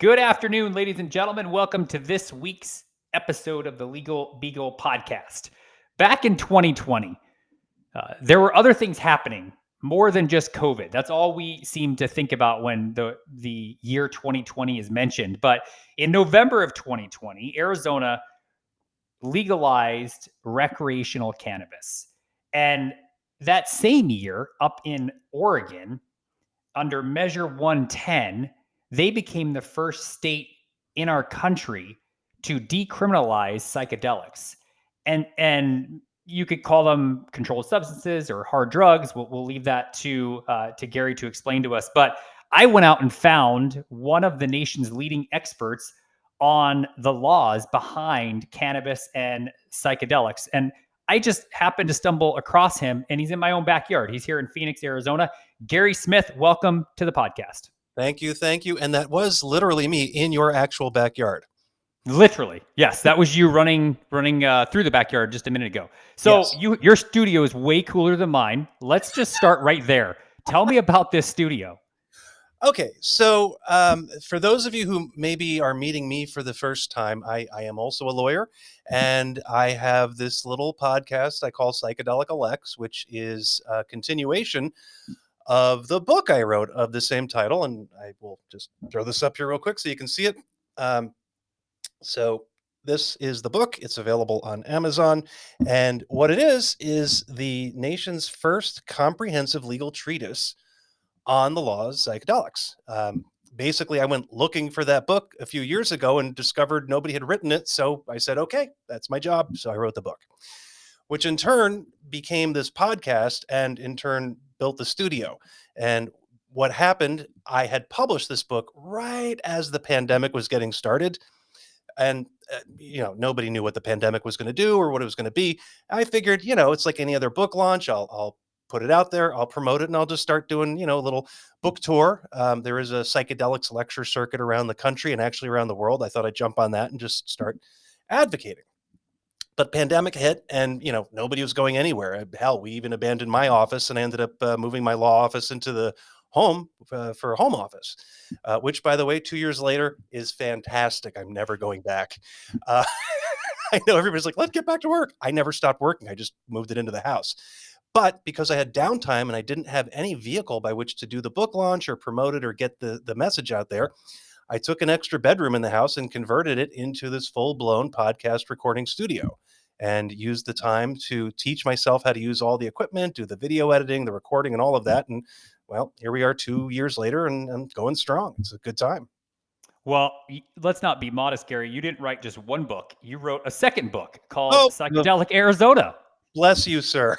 Good afternoon, ladies and gentlemen. Welcome to this week's episode of the Legal Beagle podcast. Back in 2020, there were other things happening more than just COVID. That's all we seem to think about when the year 2020 is mentioned. But in November of 2020, Arizona legalized recreational cannabis. And that same year, up in Oregon, under Measure 110, they became the first state in our country to decriminalize psychedelics. And you could call them controlled substances or hard drugs. We'll leave that to Gary to explain to us. But I went out and found one of the nation's leading experts on the laws behind cannabis and psychedelics. And I just happened to stumble across him, and he's in my own backyard. He's here in Phoenix, Arizona. Gary Smith, welcome to the podcast. Thank you. And that was literally me in your actual backyard. Literally, yes. That was you running through the backyard just a minute ago. So yes. Your studio is way cooler than mine. Let's just start right there. Tell me about this studio. Okay, so for those of you who maybe are meeting me for the first time, I am also a lawyer, and I have this little podcast I call Psychedelics, which is a continuation of the book I wrote of the same title, and I will just throw this up here real quick so you can see it. So this is the book. It's available on Amazon, and what it is the nation's first comprehensive legal treatise on the laws of psychedelics. Basically, I went looking for that book a few years ago and discovered nobody had written it. So I said, okay, that's my job. So I wrote the book, which in turn became this podcast and in turn built the studio. And what happened, I had published this book right as the pandemic was getting started. And, nobody knew what the pandemic was going to do or what it was going to be. I figured, it's like any other book launch. I'll put it out there, I'll promote it, and I'll just start doing, a little book tour. There is a psychedelics lecture circuit around the country and actually around the world. I thought I'd jump on that and just start advocating. But pandemic hit and, nobody was going anywhere. Hell, we even abandoned my office and I ended up moving my law office into the home for a home office, which, by the way, 2 years later is fantastic. I'm never going back. I know everybody's like, let's get back to work. I never stopped working. I just moved it into the house. But because I had downtime and I didn't have any vehicle by which to do the book launch or promote it or get the message out there, I took an extra bedroom in the house and converted it into this full-blown podcast recording studio and used the time to teach myself how to use all the equipment, do the video editing, the recording, and all of that. And, well, here we are 2 years later and going strong. It's a good time. Well, let's not be modest, Gary. You didn't write just one book. You wrote a second book called Psychedelic Arizona. Bless you, sir.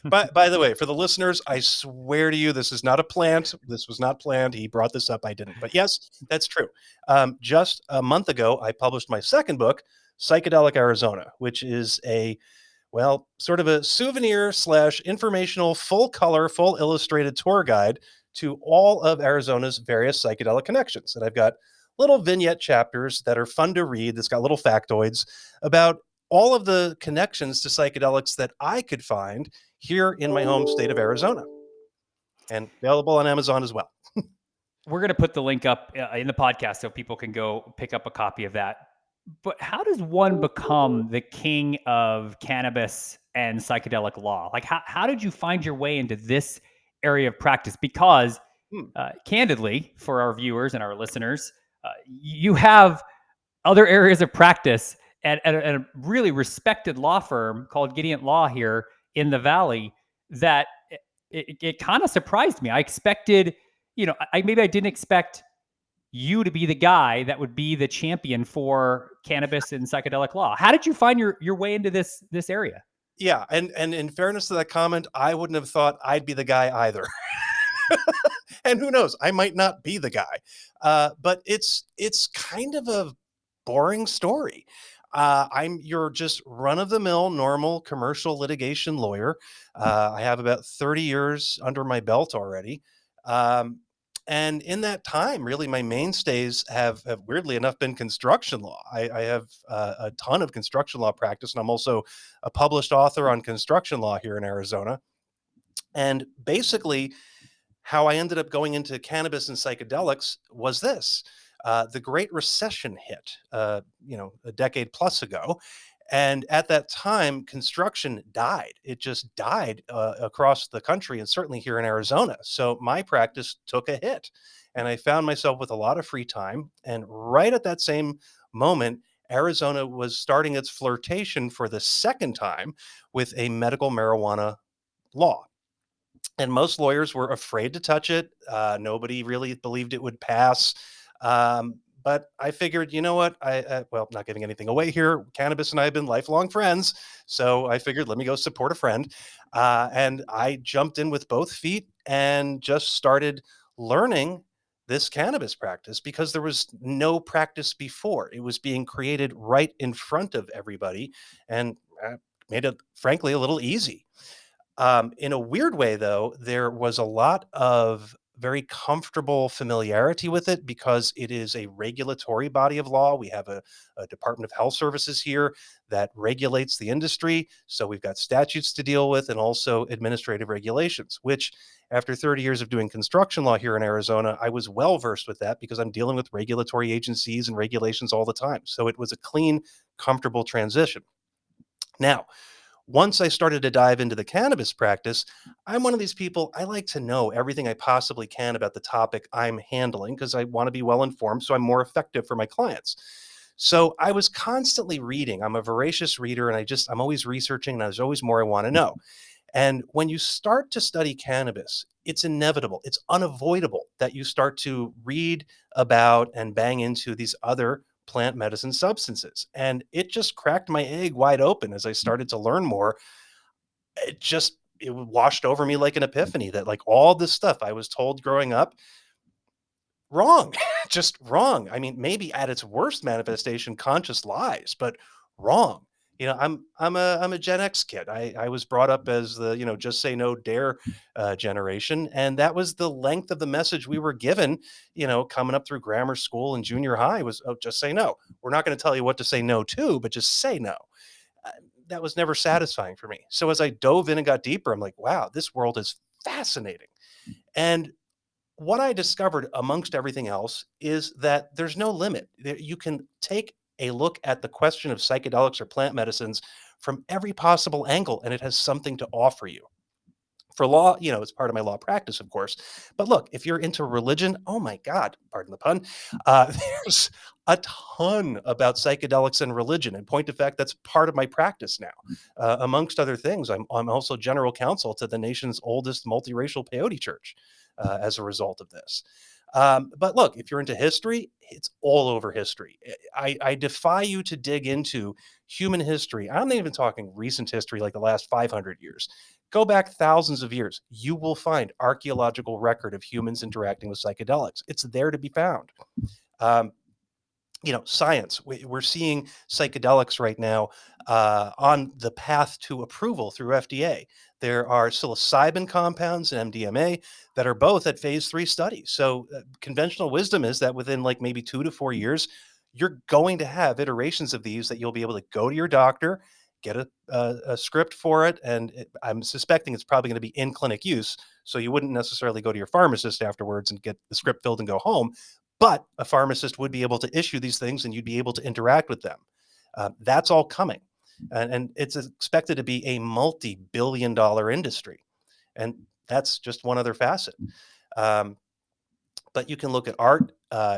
By the way, for the listeners, I swear to you, this is not a plant. This was not planned. He brought this up. I didn't. But yes, that's true. Just a month ago, I published my second book, Psychedelic Arizona, which is sort of a souvenir / informational, full color, full illustrated tour guide to all of Arizona's various psychedelic connections. And I've got little vignette chapters that are fun to read. That's got little factoids about all of the connections to psychedelics that I could find here in my home state of Arizona, and available on Amazon as well. We're going to put the link up in the podcast so people can go pick up a copy of that. But how does one become the king of cannabis and psychedelic law? Like, how did you find your way into this area of practice? Because candidly, for our viewers and our listeners, you have other areas of practice at a really respected law firm called Guidant Law here in the Valley that it kind of surprised me. I expected, I didn't expect you to be the guy that would be the champion for cannabis and psychedelic law. How did you find your way into this area? Yeah, and in fairness to that comment, I wouldn't have thought I'd be the guy either. And who knows, I might not be the guy. But it's kind of a boring story. I'm your just run-of-the-mill, normal commercial litigation lawyer. I have about 30 years under my belt already. And in that time, really, my mainstays have weirdly enough been construction law. I have a ton of construction law practice, and I'm also a published author on construction law here in Arizona. And basically, how I ended up going into cannabis and psychedelics was this. the Great Recession hit, a decade plus ago. And at that time, construction died. It just died across the country and certainly here in Arizona. So my practice took a hit and I found myself with a lot of free time. And right at that same moment, Arizona was starting its flirtation for the second time with a medical marijuana law. And most lawyers were afraid to touch it. Nobody really believed it would pass. But I figured, you know what? Well, not giving anything away here. Cannabis and I have been lifelong friends, so I figured, let me go support a friend. And I jumped in with both feet and just started learning this cannabis practice because there was no practice before. It was being created right in front of everybody, and made it, frankly, a little easy. In a weird way, though, there was a lot of very comfortable familiarity with it because it is a regulatory body of law. We have a Department of Health Services here that regulates the industry. So we've got statutes to deal with and also administrative regulations, which after 30 years of doing construction law here in Arizona, I was well versed with that because I'm dealing with regulatory agencies and regulations all the time. So it was a clean, comfortable transition. Now, once I started to dive into the cannabis practice, I'm one of these people, I like to know everything I possibly can about the topic I'm handling because I want to be well informed so I'm more effective for my clients. So I was constantly reading. I'm a voracious reader and I'm always researching and there's always more I want to know. And when you start to study cannabis, it's inevitable, it's unavoidable that you start to read about and bang into these other plant medicine substances. And it just cracked my egg wide open as I started to learn more. It washed over me like an epiphany that like all this stuff I was told growing up, wrong, just wrong. I mean, maybe at its worst manifestation, conscious lies, but wrong. I'm a Gen X kid. I was brought up as the just say no, dare generation, and that was the length of the message we were given. Coming up through grammar school and junior high was, oh, just say no. We're not going to tell you what to say no to, but just say no. Uh, that was never satisfying for me. So as I dove in and got deeper, I'm like, wow, this world is fascinating. And what I discovered amongst everything else is that there's no limit. You can take a look at the question of psychedelics or plant medicines from every possible angle, and it has something to offer you. For law, it's part of my law practice, of course. But look, if you're into religion, oh my God, pardon the pun, there's a ton about psychedelics and religion. And point of fact, that's part of my practice now. Amongst other things, I'm also general counsel to the nation's oldest multiracial peyote church as a result of this. But look, if you're into history, it's all over history. I defy you to dig into human history. I'm not even talking recent history like the last 500 years. Go back thousands of years. You will find archaeological record of humans interacting with psychedelics. It's there to be found. Um, Science. We're seeing psychedelics right now on the path to approval through FDA. There are psilocybin compounds and MDMA that are both at phase 3 studies. So conventional wisdom is that within like maybe 2 to 4 years, you're going to have iterations of these that you'll be able to go to your doctor, get a script for it, and I'm suspecting it's probably going to be in clinic use. So you wouldn't necessarily go to your pharmacist afterwards and get the script filled and go home, but a pharmacist would be able to issue these things and you'd be able to interact with them. That's all coming. And it's expected to be a multi-billion-dollar industry. And that's just one other facet. Um, but you can look at art,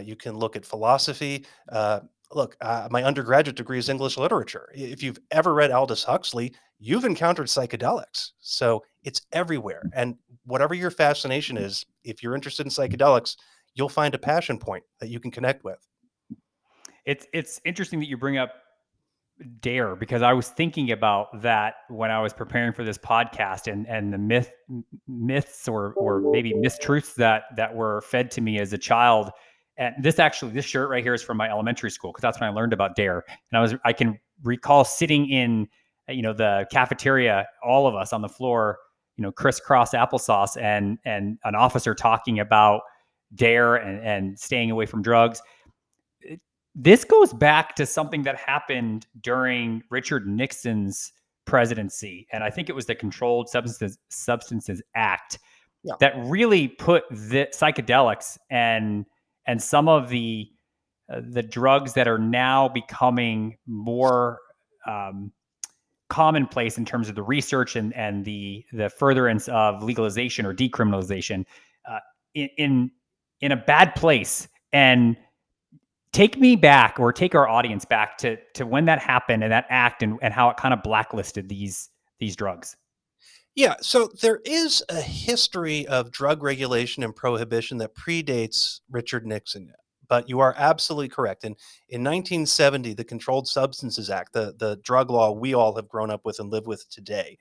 you can look at philosophy. My undergraduate degree is English literature. If you've ever read Aldous Huxley, you've encountered psychedelics. So it's everywhere. And whatever your fascination is, if you're interested in psychedelics, you'll find a passion point that you can connect with. It's interesting that you bring up dare because I was thinking about that when I was preparing for this podcast and the myths or maybe mistruths that were fed to me as a child. And this shirt right here is from my elementary school because that's when I learned about dare. And I can recall sitting in the cafeteria, all of us on the floor, crisscross applesauce, and an officer talking about dare and staying away from drugs. This goes back to something that happened during Richard Nixon's presidency, and I think it was the Controlled Substances Act Yeah. that really put the psychedelics and some of the the drugs that are now becoming more commonplace in terms of the research and the furtherance of legalization or decriminalization uh, in in a bad place. And take me back, or take our audience back to when that happened, and that act, and how it kind of blacklisted these drugs. Yeah, so there is a history of drug regulation and prohibition that predates Richard Nixon. But you are absolutely correct. In 1970, the Controlled Substances Act, the drug law we all have grown up with and live with today,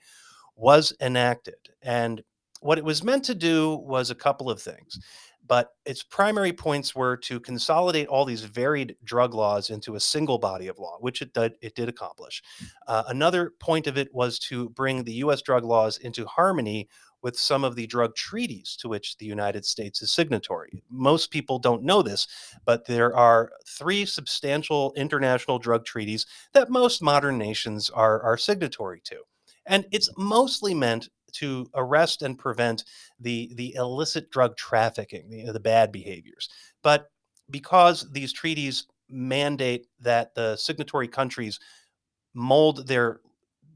was enacted. And what it was meant to do was a couple of things. But its primary points were to consolidate all these varied drug laws into a single body of law, which it did accomplish. Another point of it was to bring the U.S. drug laws into harmony with some of the drug treaties to which the United States is signatory. Most people don't know this, but there are three substantial international drug treaties that most modern nations are signatory to. And it's mostly meant to arrest and prevent the illicit drug trafficking, the bad behaviors. But because these treaties mandate that the signatory countries mold their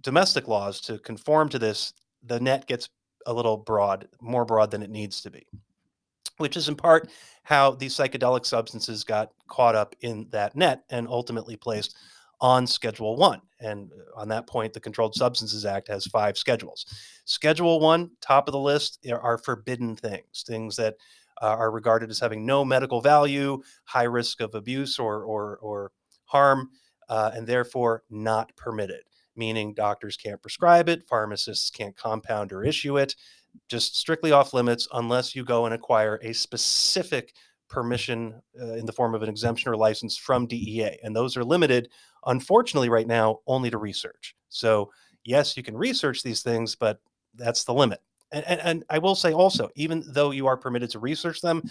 domestic laws to conform to this, the net gets a little broad, more broad than it needs to be, which is in part how these psychedelic substances got caught up in that net and ultimately placed on Schedule 1. And on that point, the Controlled Substances Act has 5 schedules. Schedule 1, top of the list, are forbidden things, things that are regarded as having no medical value, high risk of abuse or harm, and therefore not permitted, meaning doctors can't prescribe it, pharmacists can't compound or issue it, just strictly off limits unless you go and acquire a specific permission in the form of an exemption or license from DEA. And those are limited, unfortunately, right now, only to research. So, yes, you can research these things, but that's the limit. And I will say also, even though you are permitted to research them,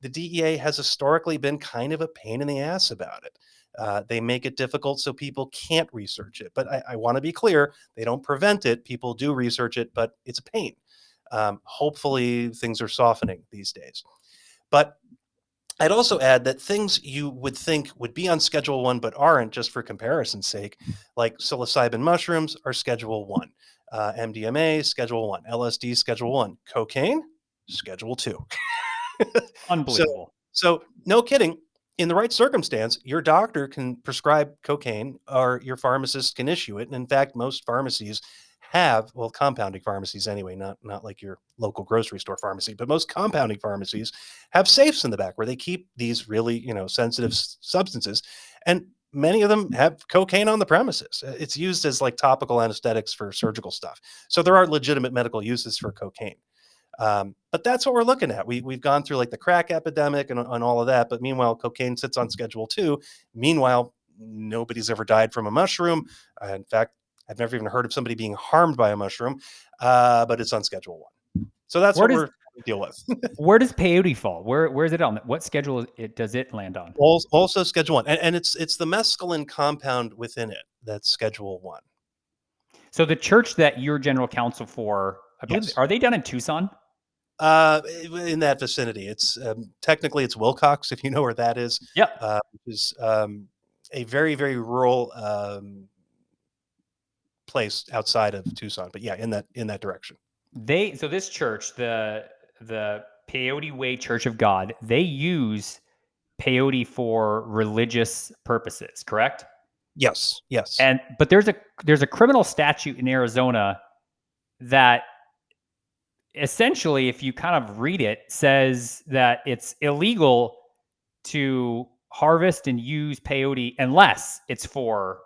the DEA has historically been kind of a pain in the ass about it. They make it difficult so people can't research it. But I want to be clear, they don't prevent it. People do research it, but it's a pain. Hopefully, things are softening these days. But I'd also add that things you would think would be on Schedule 1 but aren't, just for comparison's sake, like psilocybin mushrooms, are Schedule 1. MDMA, Schedule 1. LSD, Schedule 1. Cocaine, Schedule 2. So, Unbelievable. so no kidding. In the right circumstance, your doctor can prescribe cocaine or your pharmacist can issue it. And in fact, most pharmacies have, well, compounding pharmacies anyway, not like your local grocery store pharmacy, but most compounding pharmacies have safes in the back where they keep these really, sensitive substances. And many of them have cocaine on the premises. It's used as like topical anesthetics for surgical stuff. So there are legitimate medical uses for cocaine. But that's what we're looking at. We've gone through like the crack epidemic and all of that. But meanwhile, cocaine sits on Schedule 2. Meanwhile, nobody's ever died from a mushroom. In fact, I've never even heard of somebody being harmed by a mushroom, but it's on Schedule 1. So that's Where what does we're deal with. where does peyote fall? Where is it on? What schedule does it land on? Also Schedule 1. And it's the mescaline compound within it that's Schedule 1. So the church that you're general counsel for, I believe, Yes. are they done in Tucson? In that vicinity. It's technically it's Wilcox, if you know where that is. Yep. Which is a very, very rural place outside of Tucson. But yeah, in that direction. So this church, the Peyote Way Church of God, they use peyote for religious purposes, correct? Yes, yes. But there's a criminal statute in Arizona that essentially, if you kind of read it, says that it's illegal to harvest and use peyote unless it's for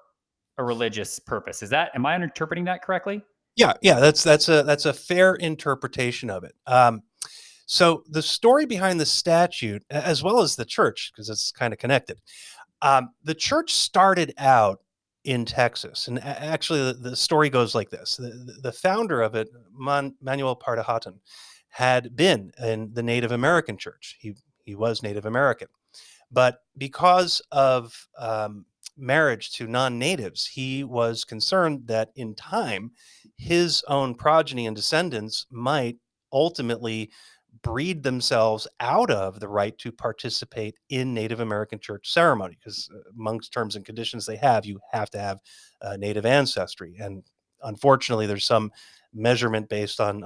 a religious purpose. Am I interpreting that correctly? Yeah. That's a fair interpretation of it. So the story behind the statute, as well as the church, because it's kind of connected. The church started out in Texas, and actually, the story goes like this: the founder of it, Manuel Pardahattan, had been in the Native American church. He was Native American, but because of marriage to non-natives, he was concerned that in time, his own progeny and descendants might ultimately breed themselves out of the right to participate in Native American church ceremony, because amongst terms and conditions they have, you have to have Native ancestry. And unfortunately, there's some measurement based on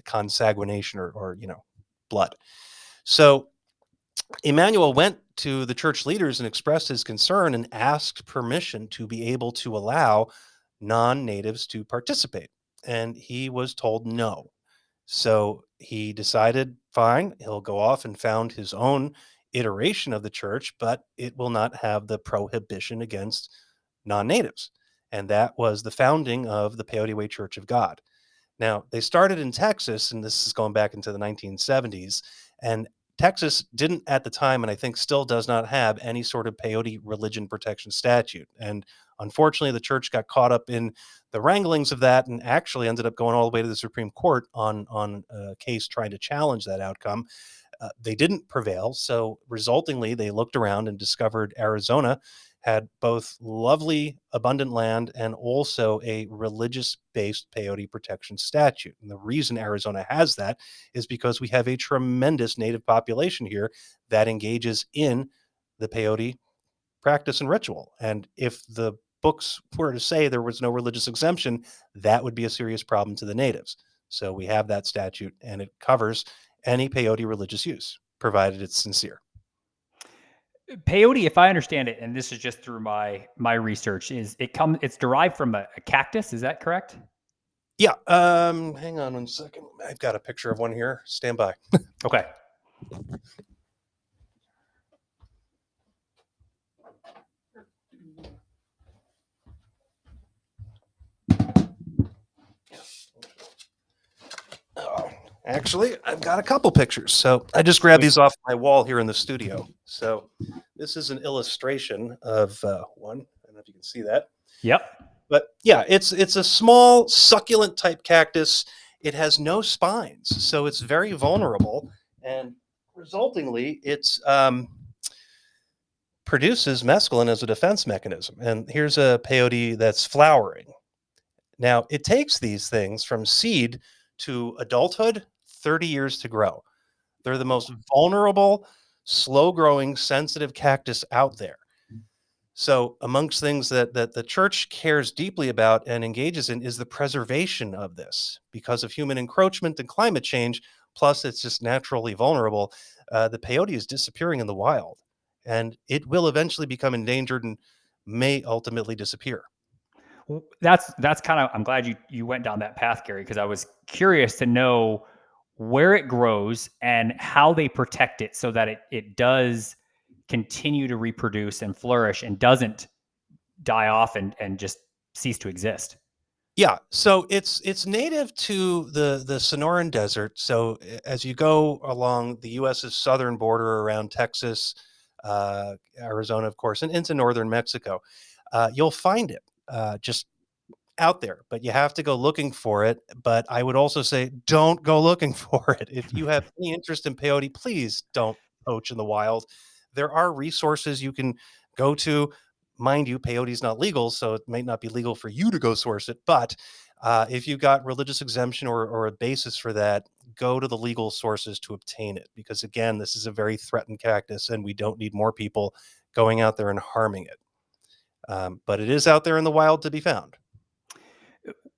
consanguination or blood. So Emmanuel went to the church leaders and expressed his concern and asked permission to be able to allow non-natives to participate. And he was told no. So he decided, fine, he'll go off and found his own iteration of the church, but it will not have the prohibition against non-natives. And that was the founding of the Peyote Way Church of God. Now, they started in Texas, and this is going back into the 1970s. And Texas didn't at the time, and I think still does not have any sort of peyote religion protection statute. And unfortunately, the church got caught up in the wranglings of that and actually ended up going all the way to the Supreme Court on a case trying to challenge that outcome. They didn't prevail. So resultingly, they looked around and discovered Arizona had both lovely, abundant land and also a religious based peyote protection statute. And the reason Arizona has that is because we have a tremendous native population here that engages in the peyote practice and ritual. And if the books were to say there was no religious exemption, that would be a serious problem to the natives. So we have that statute, and it covers any peyote religious use, provided it's sincere. Peyote, if I understand it, and this is just through my research, it's derived from a cactus. Is that correct? Yeah. Hang on 1 second. I've got a picture of one here. Stand by. Okay. Oh, actually, I've got a couple pictures. So I just grabbed these off my wall here in the studio. So this is an illustration of one. I don't know if you can see that. Yep. But yeah, it's a small succulent type cactus. It has no spines, so it's very vulnerable, and resultingly, it's produces mescaline as a defense mechanism. And here's a peyote that's flowering. Now, it takes these things from seed to adulthood, 30 years to grow. They're the most vulnerable, slow growing, sensitive cactus out there. So, amongst things that the church cares deeply about and engages in is the preservation of this because of human encroachment and climate change. Plus, it's just naturally vulnerable. The peyote is disappearing in the wild, and it will eventually become endangered and may ultimately disappear. Well, that's kind of. I'm glad you went down that path, Gary, because I was curious to know where it grows and how they protect it so that it does continue to reproduce and flourish and doesn't die off and just cease to exist. Yeah, so it's native to the Sonoran Desert. So as you go along the U.S.'s southern border around Texas, Arizona, of course, and into northern Mexico, you'll find it just out there. But you have to go looking for it. But I would also say, don't go looking for it. If you have any interest in peyote, please don't poach in the wild. There are resources you can go to. Mind you, peyote is not legal, so it may not be legal for you to go source it. But if you've got religious exemption or a basis for that, go to the legal sources to obtain it. Because again, this is a very threatened cactus, and we don't need more people going out there and harming it. But it is out there in the wild to be found.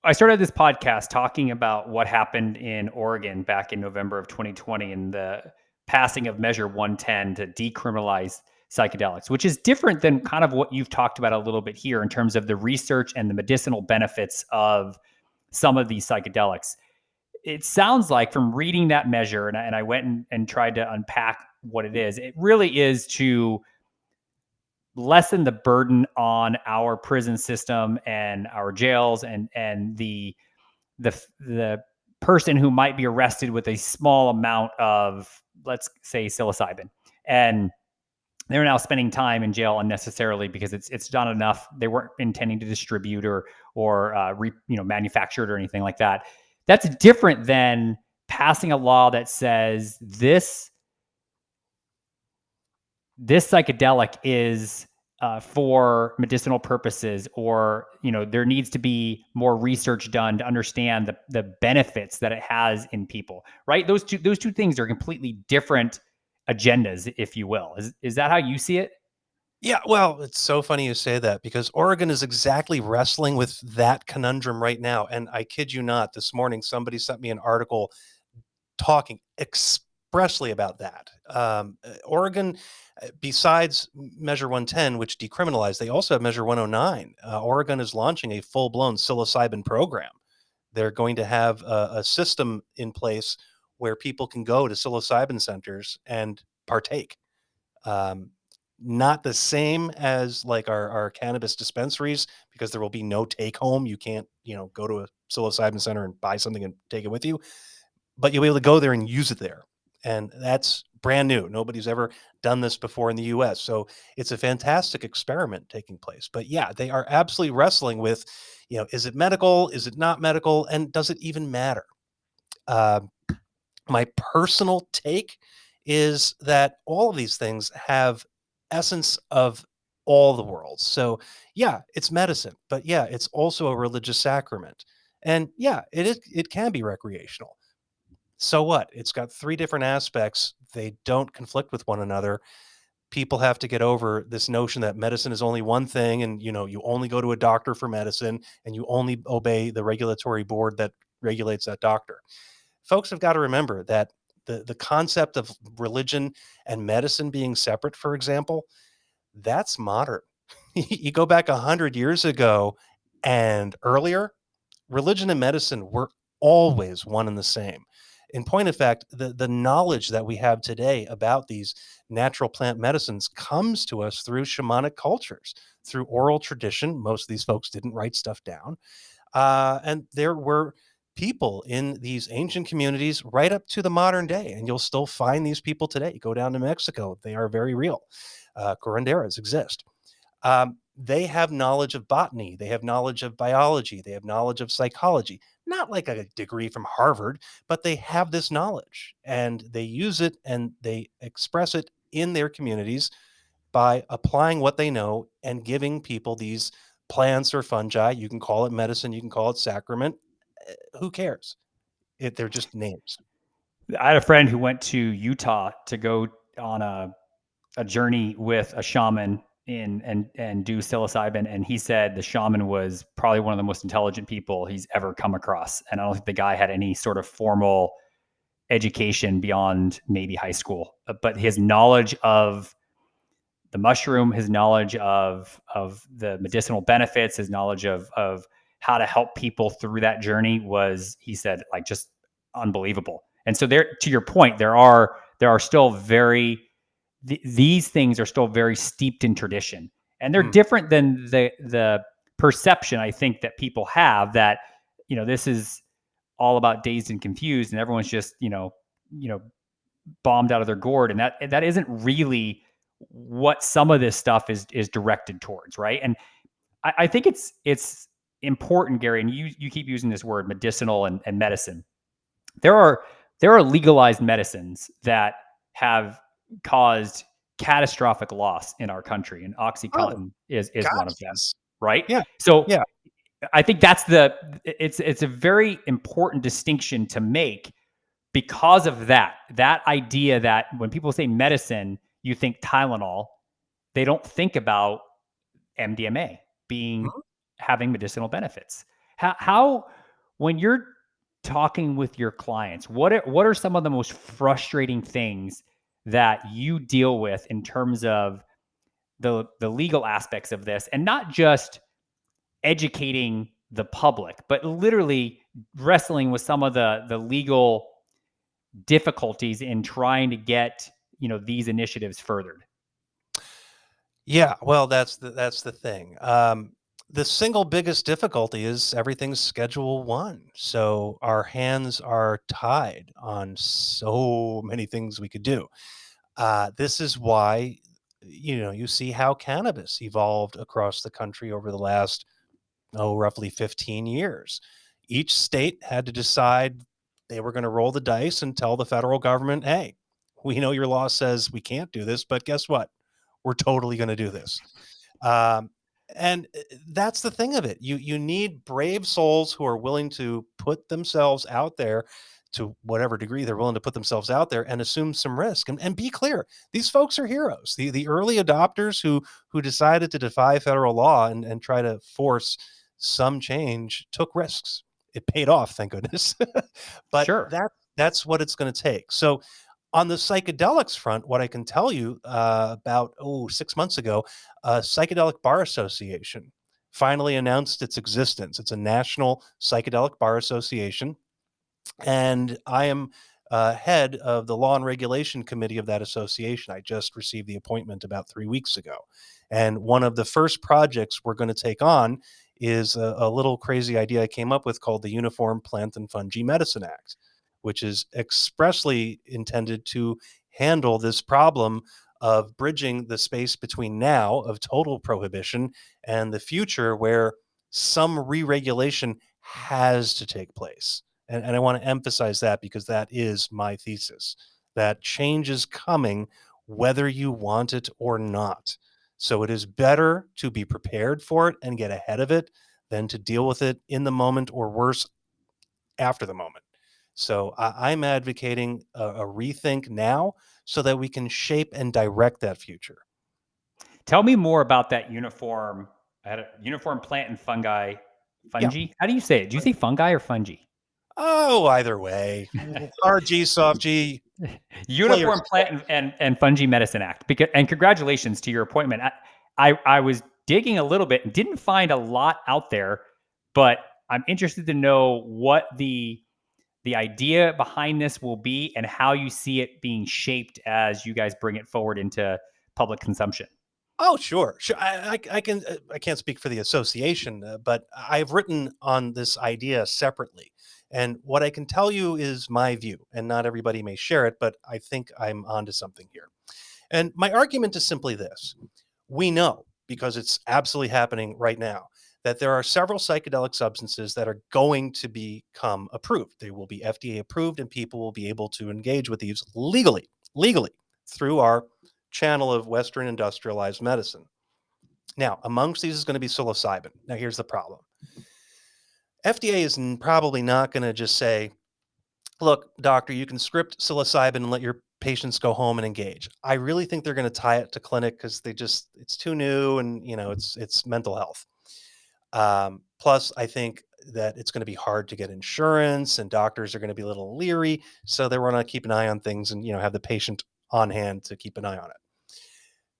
I started this podcast talking about what happened in Oregon back in November of 2020 and the passing of Measure 110 to decriminalize psychedelics, which is different than kind of what you've talked about a little bit here in terms of the research and the medicinal benefits of some of these psychedelics. It sounds like from reading that measure, and I went and tried to unpack what it really is to lessen the burden on our prison system and our jails and the person who might be arrested with a small amount of, let's say, psilocybin, and they're now spending time in jail unnecessarily because it's not enough. They weren't intending to distribute or manufacture it or anything like that. That's different than passing a law that says this psychedelic is for medicinal purposes, or there needs to be more research done to understand the benefits that it has in people, right? Those two things are completely different agendas, if you will. Is that how you see it? Yeah, well, it's so funny you say that because Oregon is exactly wrestling with that conundrum right now. And I kid you not, this morning somebody sent me an article talking expressly about that. Oregon, besides Measure 110, which decriminalized, they also have Measure 109. Oregon is launching a full blown psilocybin program. They're going to have a system in place where people can go to psilocybin centers and partake. Um, Not the same as like our cannabis dispensaries because there will be no take home. You can't, go to a psilocybin center and buy something and take it with you, but you'll be able to go there and use it there. And that's brand new. Nobody's ever done this before in the US. So it's a fantastic experiment taking place. But yeah, they are absolutely wrestling with, is it medical? Is it not medical? And does it even matter? Uh, my personal take is that all of these things have essence of all the worlds. So yeah, it's medicine, but yeah, it's also a religious sacrament. And yeah, it can be recreational. So what? It's got three different aspects. They don't conflict with one another. People have to get over this notion that medicine is only one thing and you only go to a doctor for medicine and you only obey the regulatory board that regulates that doctor. Folks have got to remember that the concept of religion and medicine being separate, for example, that's modern. You go back 100 years ago and earlier, religion and medicine were always one and the same. In point of fact, the knowledge that we have today about these natural plant medicines comes to us through shamanic cultures, through oral tradition. Most of these folks didn't write stuff down. And there were people in these ancient communities right up to the modern day, and you'll still find these people today. You go down to Mexico, they are very real. Curanderas exist. They have knowledge of botany, they have knowledge of biology, they have knowledge of psychology. Not like a degree from Harvard, but they have this knowledge and they use it and they express it in their communities by applying what they know and giving people these plants or fungi. You can call it medicine, you can call it sacrament. Who cares? They're just names. I had a friend who went to Utah to go on a journey with a shaman and do psilocybin, and he said the shaman was probably one of the most intelligent people he's ever come across. And I don't think the guy had any sort of formal education beyond maybe high school, but his knowledge of the mushroom, his knowledge of the medicinal benefits, his knowledge of how to help people through that journey was, he said, like, just unbelievable. And so there, to your point, there are still these things are still very steeped in tradition, and they're Mm. different than the perception, I think, that people have, that this is all about dazed and confused, and everyone's just bombed out of their gourd, and that isn't really what some of this stuff is directed towards, right? And I think it's important, Gary, and you keep using this word medicinal and medicine. There are legalized medicines that have caused catastrophic loss in our country, and Oh, OxyContin is one gosh, of them, yes. right? Yeah, So yeah. I think it's a very important distinction to make, because of that idea that when people say medicine, you think Tylenol. They don't think about MDMA being Mhm. having medicinal benefits. How when you're talking with your clients, what are some of the most frustrating things that you deal with in terms of the legal aspects of this, and not just educating the public, but literally wrestling with some of the legal difficulties in trying to get these initiatives furthered? Yeah, well, that's the thing. The single biggest difficulty is everything's Schedule 1, so our hands are tied on so many things we could do. This is why, you see how cannabis evolved across the country over the last, roughly 15 years. Each state had to decide they were going to roll the dice and tell the federal government, hey, we know your law says we can't do this, but guess what? We're totally going to do this. Um, and that's the thing of it. You need brave souls who are willing to put themselves out there to whatever degree they're willing to put themselves out there and assume some risk and be clear. These folks are heroes. The early adopters who decided to defy federal law and try to force some change took risks. It paid off, thank goodness. But Sure. that's what it's going to take. So on the psychedelics front, what I can tell you about 6 months ago, Psychedelic Bar Association finally announced its existence. It's a national psychedelic bar association, and I am head of the law and regulation committee of that association. I just received the appointment about 3 weeks ago, and one of the first projects we're going to take on is a little crazy idea I came up with called the Uniform Plant and Fungi Medicine Act, which is expressly intended to handle this problem of bridging the space between now of total prohibition and the future where some re-regulation has to take place. And I want to emphasize that because that is my thesis, that change is coming whether you want it or not. So it is better to be prepared for it and get ahead of it than to deal with it in the moment or worse, after the moment. So I'm advocating a rethink now so that we can shape and direct that future. Tell me more about that uniform. I had a uniform plant and fungi. Yeah. Fungi? How do you say it? Do you say fungi or fungi? Oh, either way. Hard G, soft G, players. Uniform Plant and Fungi Medicine Act. Because, and congratulations to your appointment. I was digging a little bit and didn't find a lot out there, but I'm interested to know what the idea behind this will be and how you see it being shaped as you guys bring it forward into public consumption. Oh, sure, sure. I can. I can't speak for the association, but I've written on this idea separately. And what I can tell you is my view, and not everybody may share it, but I think I'm onto something here. And my argument is simply this: we know, because it's absolutely happening right now, that there are several psychedelic substances that are going to become approved. They will be FDA approved, and people will be able to engage with these legally through our channel of Western industrialized medicine. Now, amongst these is going to be psilocybin. Now, here's the problem. FDA is probably not going to just say, look, doctor, you can script psilocybin and let your patients go home and engage. I really think they're going to tie it to clinic because it's too new and, it's mental health. Plus, I think that it's going to be hard to get insurance and doctors are going to be a little leery. So they want to keep an eye on things and, have the patient on hand to keep an eye on it.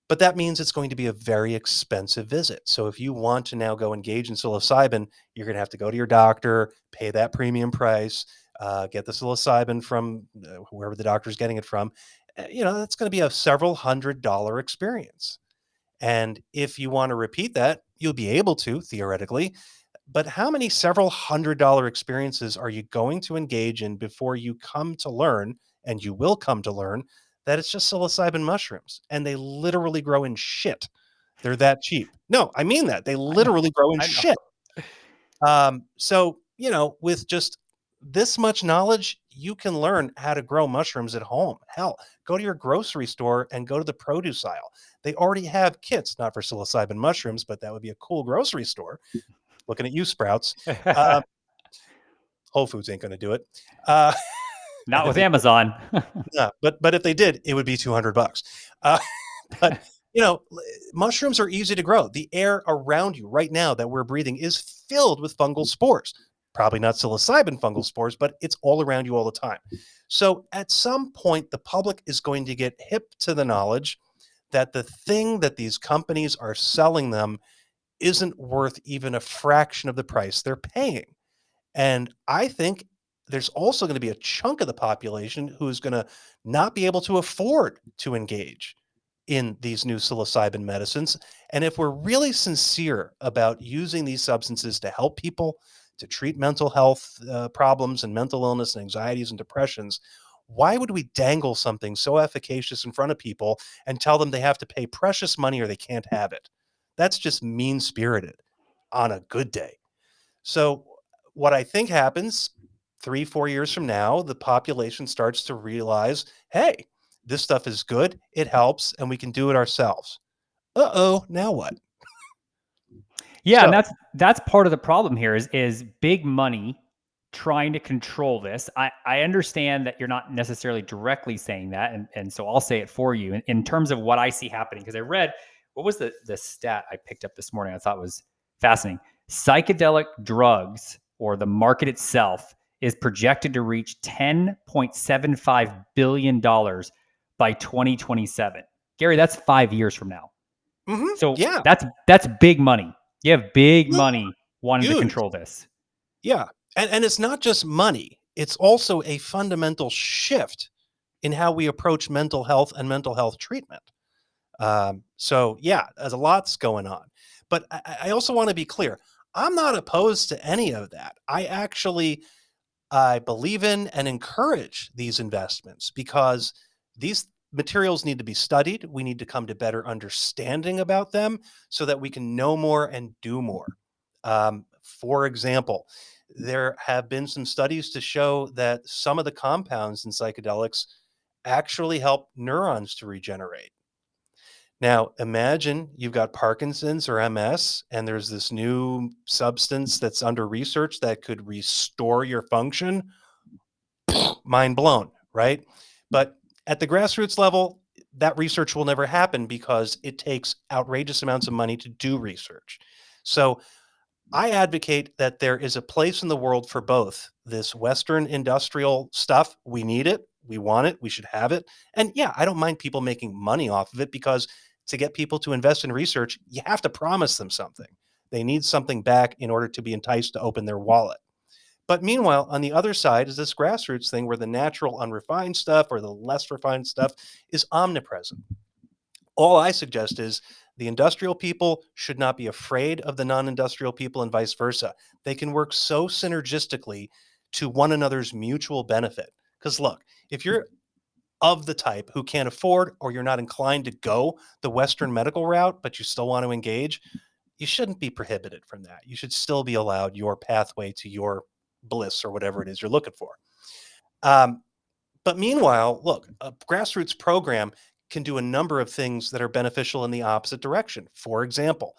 But that means it's going to be a very expensive visit. So if you want to now go engage in psilocybin, you're going to have to go to your doctor, pay that premium price, get the psilocybin from whoever the doctor's getting it from. That's going to be a several $100 experience. And if you want to repeat that, you'll be able to theoretically. But how many several $100 experiences are you going to engage in before you come to learn, and you will come to learn, that it's just psilocybin mushrooms and they literally grow in shit? They're that cheap. No, I mean that. They I know. literally grow in I know. shit. So, with just this much knowledge, you can learn how to grow mushrooms at home. Hell, go to your grocery store and go to the produce aisle. They already have kits, not for psilocybin mushrooms, but that would be a cool grocery store. Looking at you, Sprouts. Uh, Whole Foods ain't going to do it. Uh, and Not if with they did, Amazon. yeah, but if they did, it would be $200. Uh, but mushrooms are easy to grow. The air around you right now that we're breathing is filled with fungal spores. Probably not psilocybin fungal spores, but it's all around you all the time. So at some point, the public is going to get hip to the knowledge that the thing that these companies are selling them isn't worth even a fraction of the price they're paying. And I think there's also going to be a chunk of the population who's going to not be able to afford to engage in these new psilocybin medicines. And if we're really sincere about using these substances to help people to treat mental health problems and mental illness and anxieties and depressions, why would we dangle something so efficacious in front of people and tell them they have to pay precious money or they can't have it? That's just mean spirited on a good day. So, what I think happens 3, 4 years from now, the population starts to realize, hey, this stuff is good, it helps, and we can do it ourselves. Uh oh, now what? Yeah, and that's part of the problem here is big money trying to control this. I understand that you're not necessarily directly saying that, and so I'll say it for you in terms of what I see happening. Because I read, what was the stat I picked up this morning I thought was fascinating. Psychedelic drugs, or the market itself, is projected to reach $10.75 billion by 2027. Gary, that's 5 years from now. So Yeah. that's big money. You have big Yeah. money wanting to Huge. control this. Yeah. And it's not just money, it's also a fundamental shift in how we approach mental health and mental health treatment. So, yeah, there's a lot's going on. But I also want to be clear, I'm not opposed to any of that. I believe in and encourage these investments because these materials need to be studied. We need to come to better understanding about them so that we can know more and do more. For example, there have been some studies to show that some of the compounds in psychedelics actually help neurons to regenerate. Now, imagine you've got Parkinson's or MS, and there's this new substance that's under research that could restore your function. Mind blown, right? But at the grassroots level, that research will never happen because it takes outrageous amounts of money to do research. So I advocate that there is a place in the world for both this Western industrial stuff. We need it. We want it. We should have it. And yeah, I don't mind people making money off of it because to get people to invest in research, you have to promise them something. They need something back in order to be enticed to open their wallet. But meanwhile, on the other side is this grassroots thing where the natural, unrefined stuff or the less refined stuff is omnipresent. All I suggest is the industrial people should not be afraid of the non industrial people and vice versa. They can work so synergistically to one another's mutual benefit. Because look, if you're of the type who can't afford or you're not inclined to go the Western medical route, but you still want to engage, you shouldn't be prohibited from that. You should still be allowed your pathway to your bliss or whatever it is you're looking for. Um, but meanwhile, look, a grassroots program can do a number of things that are beneficial in the opposite direction. For example,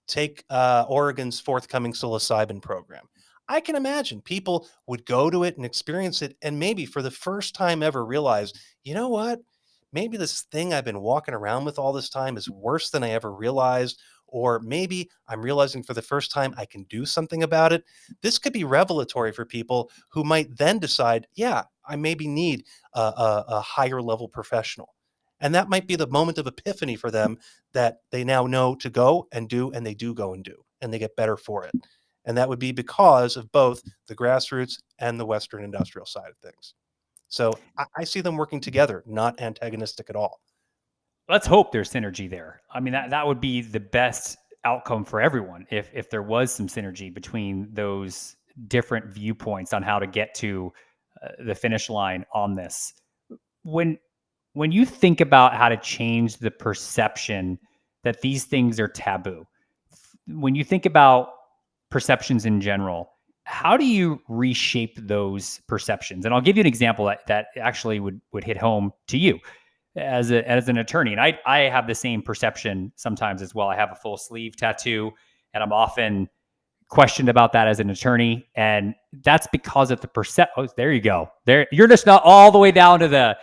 take Oregon's forthcoming psilocybin program. I can imagine people would go to it and experience it, and maybe for the first time ever realize, you know what? Maybe this thing I've been walking around with all this time is worse than I ever realized. Or maybe I'm realizing for the first time I can do something about it. This could be revelatory for people who might then decide, yeah, I maybe need a higher level professional. And that might be the moment of epiphany for them that they now know to go and do, and they do go and do, and they get better for it. And that would be because of both the grassroots and the Western industrial side of things. So I see them working together, not antagonistic at all. Let's hope there's synergy there. I mean, that would be the best outcome for everyone if there was some synergy between those different viewpoints on how to get to the finish line on this. When when you think about how to change the perception that these things are taboo, when you think about perceptions in general, how do you reshape those perceptions? And I'll give you an example that actually would hit home to you as an attorney. And I have the same perception sometimes as well. I have a full sleeve tattoo, and I'm often questioned about that as an attorney, and that's because of the percep. Oh, there you go. There, you're just not all the way down to the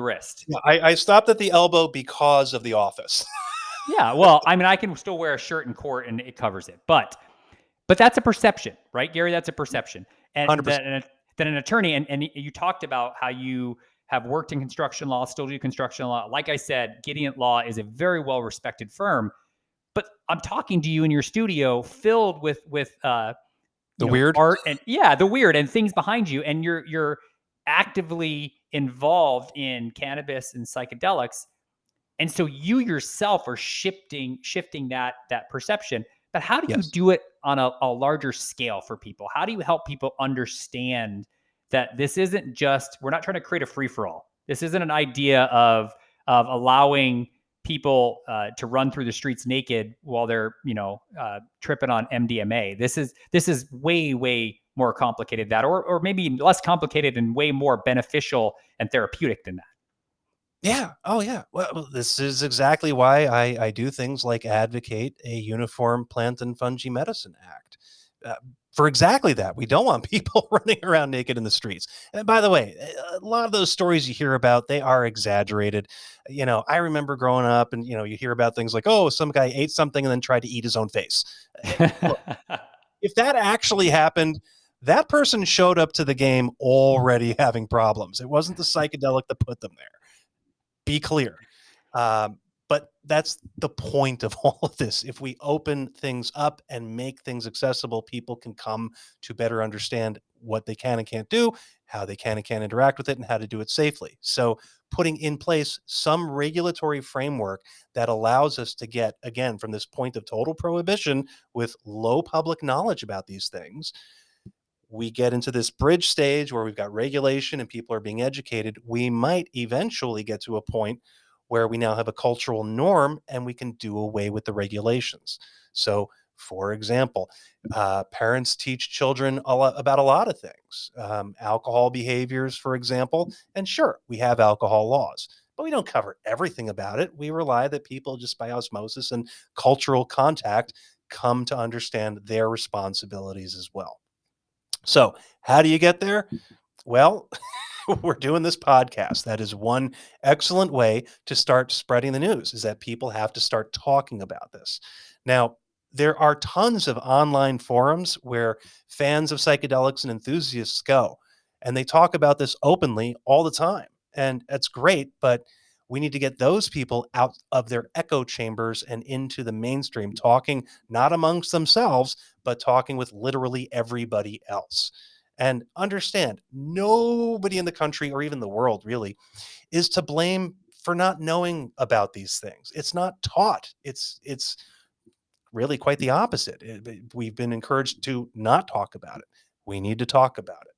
wrist. Yeah, I stopped at the elbow because of the office. Yeah, well, I mean, I can still wear a shirt in court and it covers it, but that's a perception, right, Gary? That's a perception, and 100%. that an attorney and you talked about how you have worked in construction law, still do construction law. Like I said, Guidant Law is a very well respected firm, but I'm talking to you in your studio filled with The weird. art and yeah, the weird and things behind you, and you're actively involved in cannabis and psychedelics, and so you yourself are shifting that perception. But how do you Yes. do it on a larger scale for people? How do you help people understand that this isn't just, we're not trying to create a free for all. This isn't an idea of allowing people to run through the streets naked while they're tripping on MDMA. This is way more complicated that, or maybe less complicated and way more beneficial and therapeutic than that. Yeah. Oh, yeah. Well, this is exactly why I do things like advocate a Uniform Plant and Fungi Medicine Act. Uh, for exactly that. We don't want people running around naked in the streets. And by the way, a lot of those stories you hear about, they are exaggerated. I remember growing up and, you hear about things like, oh, some guy ate something and then tried to eat his own face. Look, if that actually happened, that person showed up to the game already having problems. It wasn't the psychedelic that put them there. Be clear. But that's the point of all of this. If we open things up and make things accessible, people can come to better understand what they can and can't do, how they can and can't interact with it, and how to do it safely. So, putting in place some regulatory framework that allows us to get, again, from this point of total prohibition with low public knowledge about these things, we get into this bridge stage where we've got regulation and people are being educated, we might eventually get to a point where we now have a cultural norm and we can do away with the regulations. So, for example, parents teach children about a lot of things, alcohol behaviors, for example. And sure, we have alcohol laws, but we don't cover everything about it. We rely that people just by osmosis and cultural contact come to understand their responsibilities as well. So, how do you get there? Well, we're doing this podcast. That is one excellent way to start spreading the news, is that people have to start talking about this. Now, there are tons of online forums where fans of psychedelics and enthusiasts go, and they talk about this openly all the time. And that's great, but we need to get those people out of their echo chambers and into the mainstream, talking not amongst themselves, but talking with literally everybody else. And understand, nobody in the country or even the world really is to blame for not knowing about these things. It's not taught. It's really quite the opposite. We've been encouraged to not talk about it. We need to talk about it.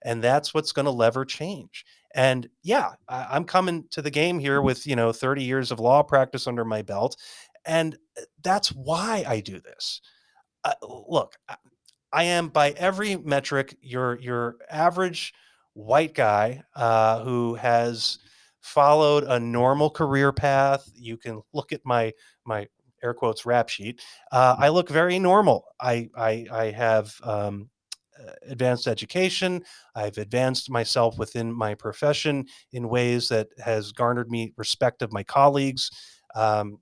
And that's what's going to lever change. And yeah, I'm coming to the game here with, 30 years of law practice under my belt. And that's why I do this. Look, I am by every metric your average white guy who has followed a normal career path. You can look at my air quotes rap sheet. I look very normal. I have advanced education. I've advanced myself within my profession in ways that has garnered me respect of my colleagues. Um,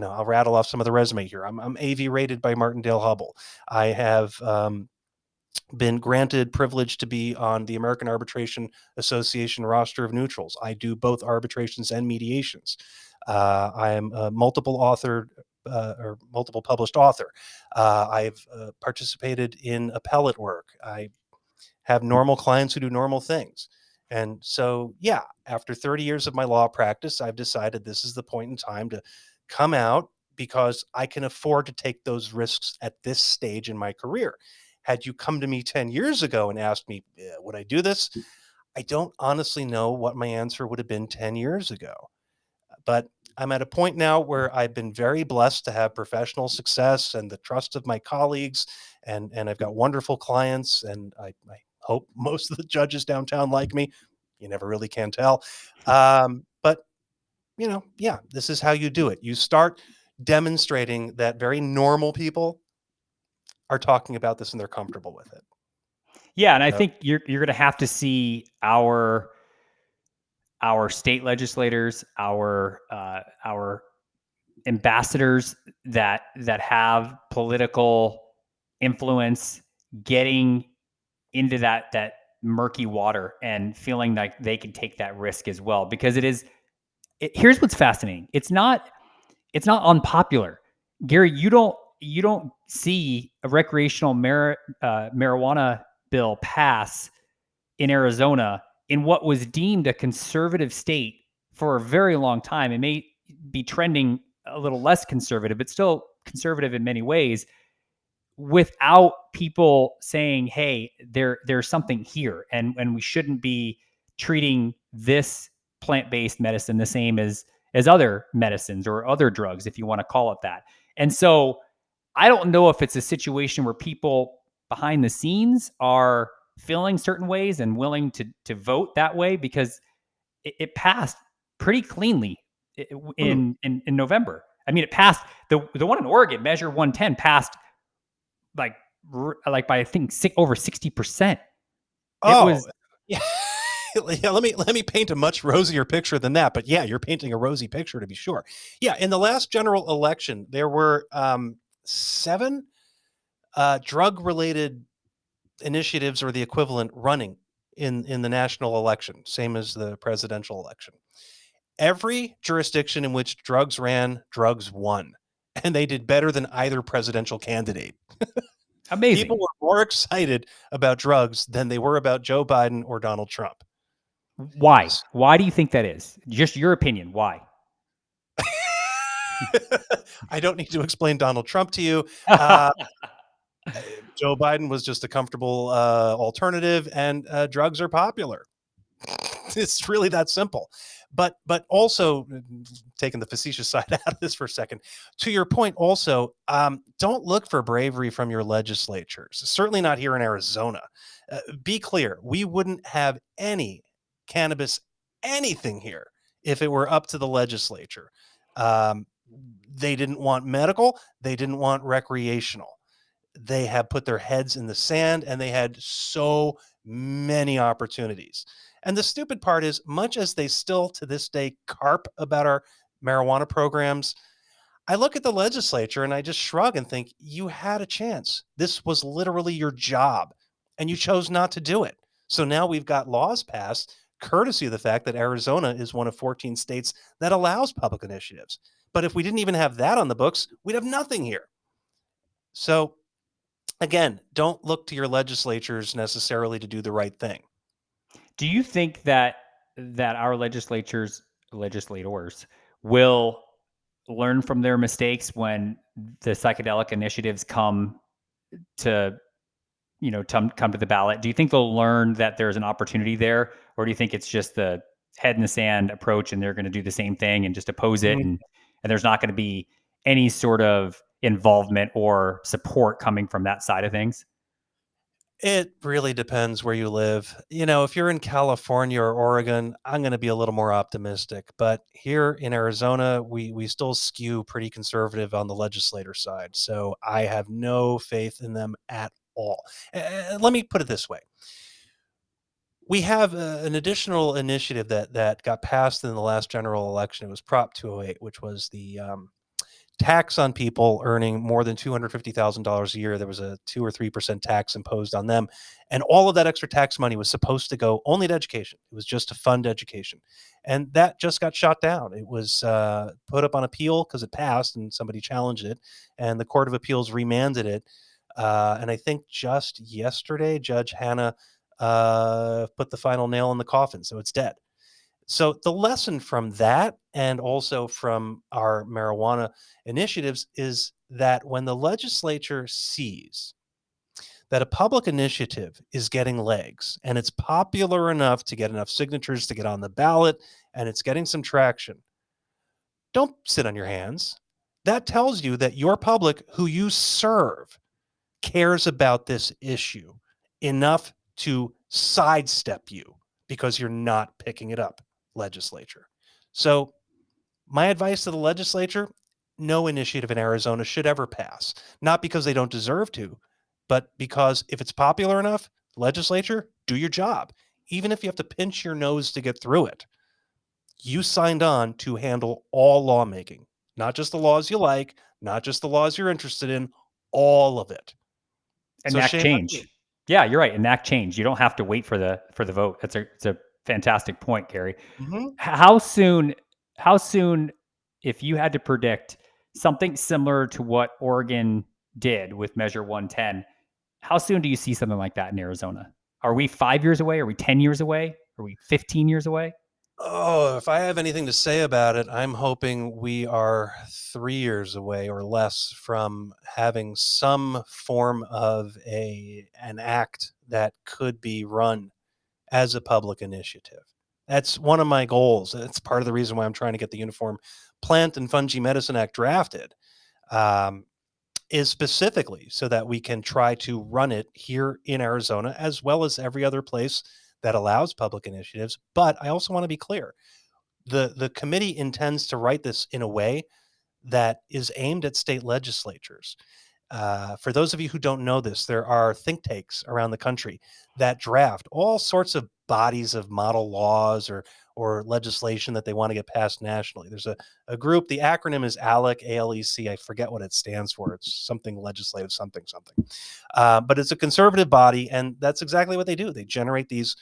I'll rattle off some of the resume here. I'm AV rated by Martindale Hubble. I have been granted privilege to be on the American Arbitration Association roster of neutrals. I do both arbitrations and mediations. I am a multiple authored or multiple published author. I've participated in appellate work. I have normal clients who do normal things. And so, yeah, after 30 years of my law practice, I've decided this is the point in time to come out because I can afford to take those risks at this stage in my career. Had you come to me 10 years ago and asked me, would I do this? I don't honestly know what my answer would have been 10 years ago. But I'm at a point now where I've been very blessed to have professional success and the trust of my colleagues, and I've got wonderful clients, and I hope most of the judges downtown like me. You never really can tell, but yeah, this is how you do it. You start demonstrating that very normal people are talking about this and they're comfortable with it. Yeah, and I So, think you're going to have to see our state legislators, our ambassadors that have political influence getting into that murky water and feeling like they can take that risk as well, because here's what's fascinating. It's not unpopular. Gary, you don't see a recreational marijuana bill pass in Arizona, in what was deemed a conservative state for a very long time. It may be trending a little less conservative, but still conservative in many ways, without people saying, "Hey, there's something here, and we shouldn't be treating this plant-based medicine the same as other medicines or other drugs, if you want to call it that." And so I don't know if it's a situation where people behind the scenes are feeling certain ways and willing to vote that way, because it passed pretty cleanly Hmm. in November. I mean, it passed the one in Oregon, Measure 110, passed like by I think over 60%. It Oh, was yeah. Yeah, let me paint a much rosier picture than that. But yeah, you're painting a rosy picture to be sure. Yeah, in the last general election, there were 7 drug-related initiatives or the equivalent running in the national election, same as the presidential election. Every jurisdiction in which drugs ran, drugs won, and they did better than either presidential candidate. People amazing. were more excited about drugs than they were about Joe Biden or Donald Trump. Why? Why do you think that is? Just your opinion. Why? I don't need to explain Donald Trump to you. Uh, Joe Biden was just a comfortable alternative, and drugs are popular. It's really that simple. But also taking the facetious side out of this for a second, to your point, also don't look for bravery from your legislatures. Certainly not here in Arizona. Be clear, we wouldn't have any cannabis anything here if it were up to the legislature. Um, they didn't want medical. They didn't want recreational. They have put their heads in the sand, and they had so many opportunities. And the stupid part is, much as they still to this day carp about our marijuana programs, I look at the legislature and I just shrug and think, you had a chance. This was literally your job, and you chose not to do it. So now we've got laws passed, courtesy of the fact that Arizona is one of 14 states that allows public initiatives. But if we didn't even have that on the books, we'd have nothing here. So again, don't look to your legislatures necessarily to do the right thing. Do you think that our legislators will learn from their mistakes when the psychedelic initiatives come to come to the ballot? Do you think they'll learn that there's an opportunity there, or do you think it's just the head in the sand approach and they're going to do the same thing and just oppose it, Mm. and there's not going to be any sort of involvement or support coming from that side of things? It really depends where you live. You know, if you're in California or Oregon, I'm going to be a little more optimistic. But here in Arizona, we still skew pretty conservative on the legislator side. So I have no faith in them at all. Let me put it this way: we have an additional initiative that got passed in the last general election. It was Prop 208, which was the tax on people earning more than $250,000 a year. There was a 2 or 3% tax imposed on them. And all of that extra tax money was supposed to go only to education. It was just to fund education. And that just got shot down. It was put up on appeal because it passed and somebody challenged it. And the Court of Appeals remanded it. And I think just yesterday, Judge Hanna put the final nail in the coffin. So it's dead. So the lesson from that, and also from our marijuana initiatives, is that when the legislature sees that a public initiative is getting legs and it's popular enough to get enough signatures to get on the ballot and it's getting some traction, don't sit on your hands. That tells you that your public who you serve cares about this issue enough to sidestep you because you're not picking it up, legislature. So, my advice to the legislature: no initiative in Arizona should ever pass. Not because they don't deserve to, but because if it's popular enough, legislature, do your job. Even if you have to pinch your nose to get through it, you signed on to handle all lawmaking, not just the laws you like, not just the laws you're interested in, all of it. So Enact shame on you. change. Yeah, you're right. Enact change. You don't have to wait for the vote. It's a fantastic point, Gary. Mhm. How soon? How soon? If you had to predict something similar to what Oregon did with Measure 110, how soon do you see something like that in Arizona? Are we 5 years away? Are we 10 years away? Are we 15 years away? Oh, if I have anything to say about it, I'm hoping we are 3 years away or less from having some form of an act that could be run as a public initiative. That's one of my goals. It's part of the reason why I'm trying to get the Uniform Plant and Fungi Medicine Act drafted. Um, is specifically so that we can try to run it here in Arizona as well as every other place that allows public initiatives. But I also want to be clear: The committee intends to write this in a way that is aimed at state legislatures. For those of you who don't know this, there are think tanks around the country that draft all sorts of bodies of model laws or legislation that they want to get passed nationally. There's a group, the acronym is ALEC, ALEC. I forget what it stands for. It's something legislative, something, something. But it's a conservative body, and that's exactly what they do. They generate these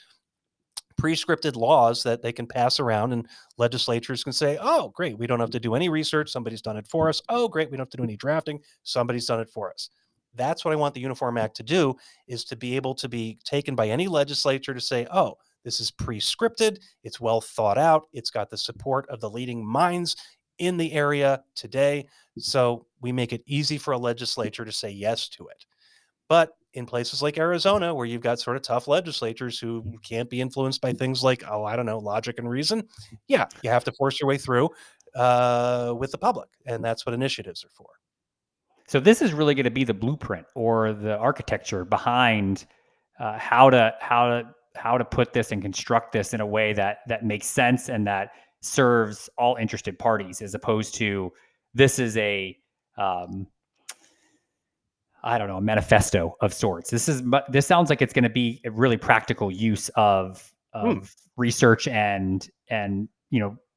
pre-scripted laws that they can pass around, and legislatures can say, oh great, we don't have to do any research, somebody's done it for us. Oh great, we don't have to do any drafting, somebody's done it for us. That's what I want the Uniform Act to do, is to be able to be taken by any legislature to say, oh, this is pre-scripted, it's well thought out, it's got the support of the leading minds in the area today, so we make it easy for a legislature to say yes to it. But in places like Arizona, where you've got sort of tough legislatures who can't be influenced by things like, oh, I don't know, logic and reason, yeah, you have to force your way through with the public. And that's what initiatives are for. So this is really going to be the blueprint or the architecture behind how to put this and construct this in a way that makes sense and that serves all interested parties, as opposed to this is a I don't know, a manifesto of sorts. This sounds like it's going to be a really practical use Hmm. of research and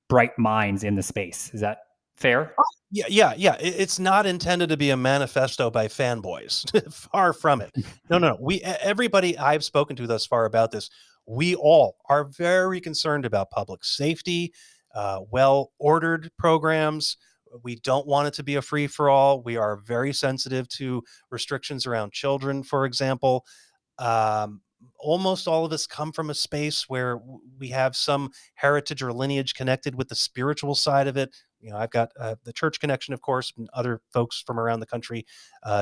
bright minds in the space. Is that fair? Yeah. It's not intended to be a manifesto by fanboys. Far from it. No. Everybody I've spoken to thus far about this, we all are very concerned about public safety, well-ordered programs. We don't want it to be a free for all. We are very sensitive to restrictions around children, for example. Um, Almost all of us come from a space where we have some heritage or lineage connected with the spiritual side of it. I've got the church connection, of course, and other folks from around the country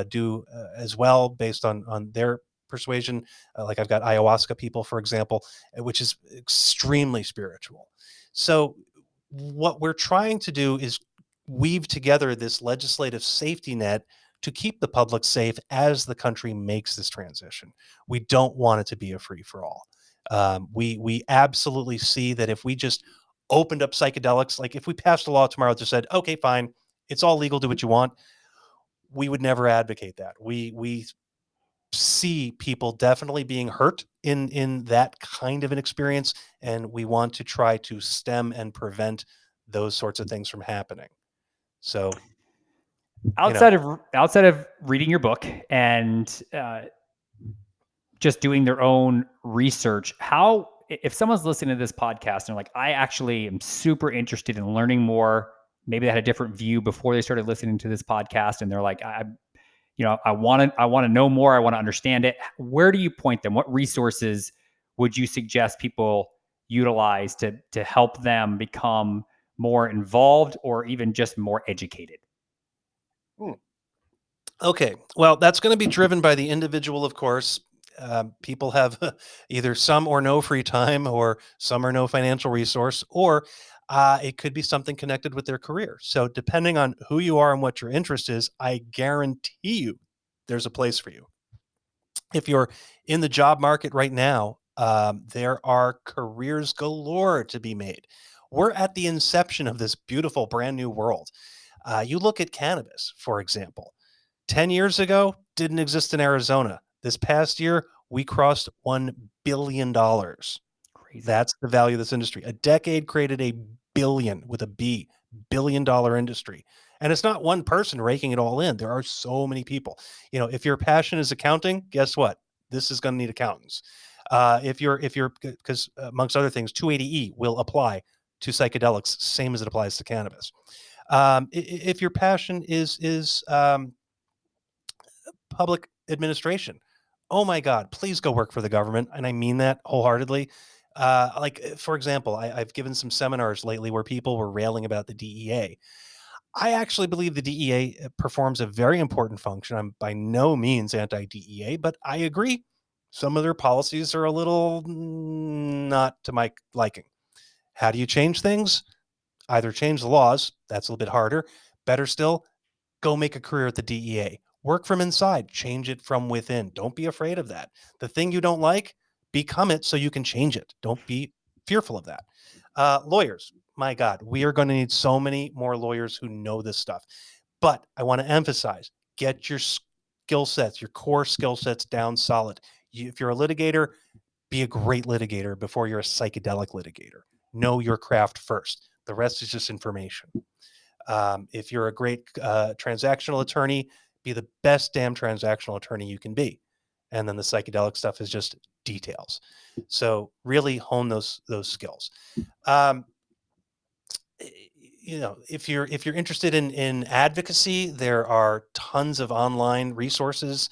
do as well, based on their persuasion. Like I've got ayahuasca people, for example, which is extremely spiritual. So what we're trying to do is weave together this legislative safety net to keep the public safe as the country makes this transition. We don't want it to be a free for all. We absolutely see that if we just opened up psychedelics, like if we passed a law tomorrow that said, okay, fine, it's all legal, do what you want, we would never advocate that. We see people definitely being hurt in that kind of an experience, and we want to try to stem and prevent those sorts of things from happening. So, you know, Outside of reading your book and just doing their own research, how if someone's listening to this podcast and they're like, I actually am super interested in learning more, maybe they had a different view before they started listening to this podcast, and they're like, I want to know more, I want to understand it. Where do you point them? What resources would you suggest people utilize to help them become more involved or even just more educated? hmm. Okay, well, that's going to be driven by the individual, of course. People have either some or no free time, or some or no financial resource, or it could be something connected with their career. So, depending on who you are and what your interest is, I guarantee you there's a place for you. If you're in the job market right now, there are careers galore to be made. We're at the inception of this beautiful brand new world. You look at cannabis, for example. 10 years ago, didn't exist in Arizona. This past year, we crossed $1 billion. Crazy. That's the value of this industry. A decade created a billion with a B, $1 billion industry. And it's not one person raking it all in. There are so many people. If your passion is accounting, guess what? This is going to need accountants. Because amongst other things, 280E will apply to psychedelics, same as it applies to cannabis. If your passion is public administration. Oh my God, please go work for the government. And I mean that wholeheartedly. For example, I've given some seminars lately where people were railing about the DEA. I actually believe the DEA performs a very important function. I'm by no means anti DEA, but I agree. Some of their policies are a little not to my liking. How do you change things? Either change the laws, that's a little bit harder. Better still, go make a career at the DEA. Work from inside, change it from within. Don't be afraid of that. The thing you don't like, become it so you can change it. Don't be fearful of that. Lawyers. my God, we are going to need so many more lawyers who know this stuff. But I want to emphasize, get your skill sets, your core skill sets down solid. If you're a litigator, be a great litigator before you're a psychedelic litigator. Know your craft first. The rest is just information. If you're a great transactional attorney, be the best damn transactional attorney you can be. And then the psychedelic stuff is just details. So really hone those skills. Um, if you're interested in advocacy, there are tons of online resources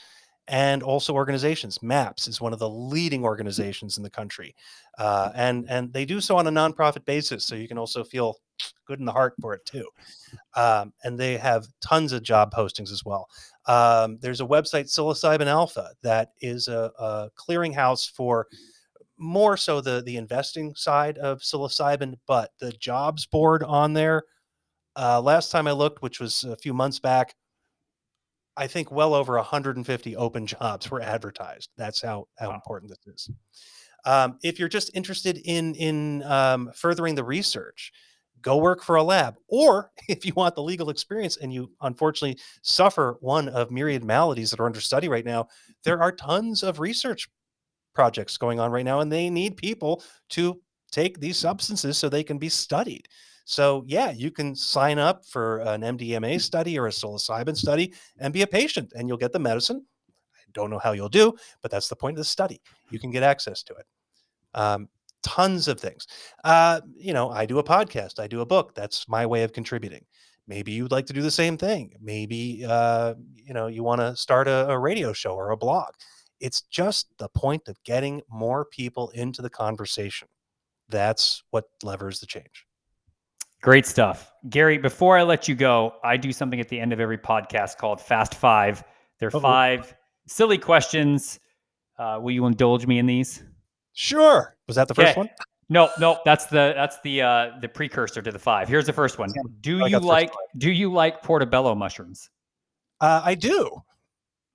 and also organizations. MAPS is one of the leading organizations in the country, and they do so on a nonprofit basis, so you can also feel good in the heart for it too. And they have tons of job postings as well. There's a website, Psilocybin Alpha, that is a clearinghouse for more so the investing side of psilocybin, but the jobs board on there, last time I looked, which was a few months back, I think well over 150 open jobs were advertised. That's how Wow. important this is. If you're just interested in furthering the research, go work for a lab. Or if you want the legal experience and you unfortunately suffer one of myriad maladies that are under study right now, there are tons of research projects going on right now, and they need people to take these substances so they can be studied. So yeah, you can sign up for an MDMA study or a psilocybin study and be a patient, and you'll get the medicine. I don't know how you'll do, but that's the point of the study. You can get access to it. Um, Tons of things. I do a podcast, I do a book. That's my way of contributing. Maybe you'd like to do the same thing. Maybe you want to start a radio show or a blog. It's just the point of getting more people into the conversation. That's what levers the change. Great stuff. Gary, before I let you go, I do something at the end of every podcast called Fast Five. They're Uh-oh. 5 silly questions. Will you indulge me in these? Sure. Was that the first Okay. one? No, that's the precursor to the 5. Here's the first one. Do I you got the first like portobello mushrooms? I do.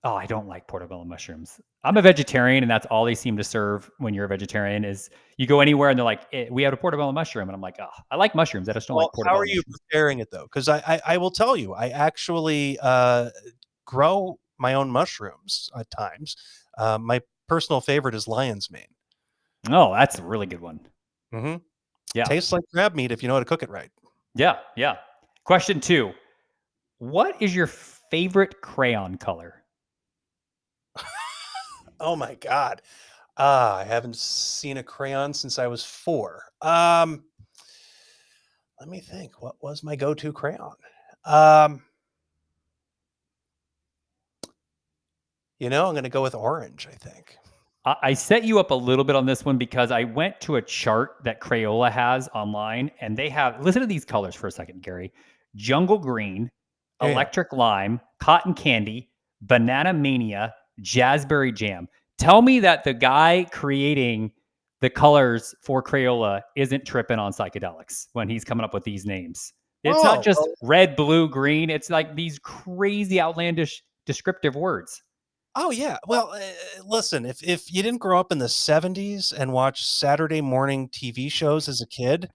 Oh, I don't like portobello mushrooms. I'm a vegetarian, and that's all they seem to serve when you're a vegetarian. Is you go anywhere and they're like, we have a portobello mushroom, and I'm like, oh, I like mushrooms. I just don't Well, like how portobello are you mushrooms. preparing it though? Because I will tell you, I actually grow my own mushrooms at times. My personal favorite is lion's mane. Oh, that's a really good one. Mm-hmm. Yeah, Tastes like crab meat if you know how to cook it right. yeah. Question 2: what is your favorite crayon color? Oh my God. I haven't seen a crayon since I was 4. Let me think. What was my go-to crayon? Um, I'm going to go with orange, I think. I set you up a little bit on this one because I went to a chart that Crayola has online, and they have, listen to these colors for a second, Gary: jungle green, Yeah. electric lime, cotton candy, banana mania, jazzberry jam. Tell me that the guy creating the colors for Crayola isn't tripping on psychedelics when he's coming up with these names. It's not Oh, just well, red, blue, green. It's like these crazy, outlandish descriptive words. oh yeah. Well, listen, if you didn't grow up in the 70s and watch Saturday morning TV shows as a kid,